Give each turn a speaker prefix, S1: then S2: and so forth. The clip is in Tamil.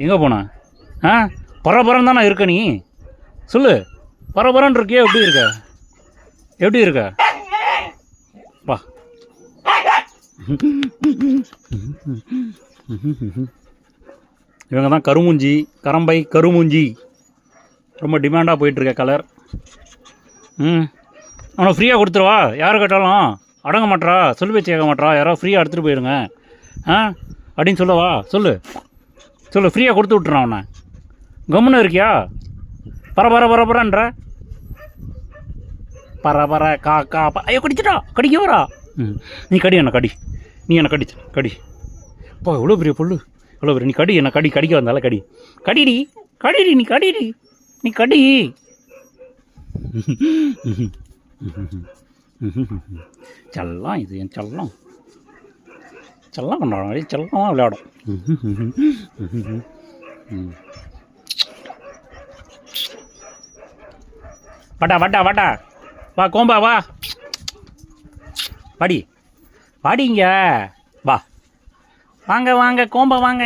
S1: எங்கே போன? ஆ, பரபரம் தானே இருக்க நீ? சொல்லு, பரபரன்னு இருக்கியா? எப்படி இருக்க? எப்படி இருக்க? வா. இவங்க தான் கருமூஞ்சி, கரம்பை கருமூஞ்சி. ரொம்ப டிமாண்டாக போயிட்டுருக்க கலர். அவனை ஃப்ரீயாக கொடுத்துருவா. யார் கேட்டாலும் அடங்க மாட்டா, சொல்லு பேச்சு கேட்க மாட்டா. யாராவது ஃப்ரீயாக எடுத்துகிட்டு போயிடுங்க அப்படின்னு சொல்லவா? சொல்லு சொல்லு, ஃப்ரீயாக கொடுத்து விட்டுறான் அவனை. கம்முன்னு இருக்கியா? பரபரன்ற பரபர காக்கா ஐயோ கடிச்சிட்டா, கடிக்க வரா. நீ கடி, என்ன கடி, நீ என்ன கடி கடி. அப்பா எவ்வளோ பெரிய பொண்ணு, எவ்வளோ பெரிய. நீ கடி, என்ன கடி, கடிக்க வந்தால கடி. கடிடி கடிடி, நீ கடிடி, நீ கடி. செல்லம் இது, என் செல்லம். செல்லம் கொண்டாடும், செல்லமாக விளையாடும். வாட்டா வா கோம்பா வா. பாடிங்க வா. வாங்க கோம்பா வாங்க.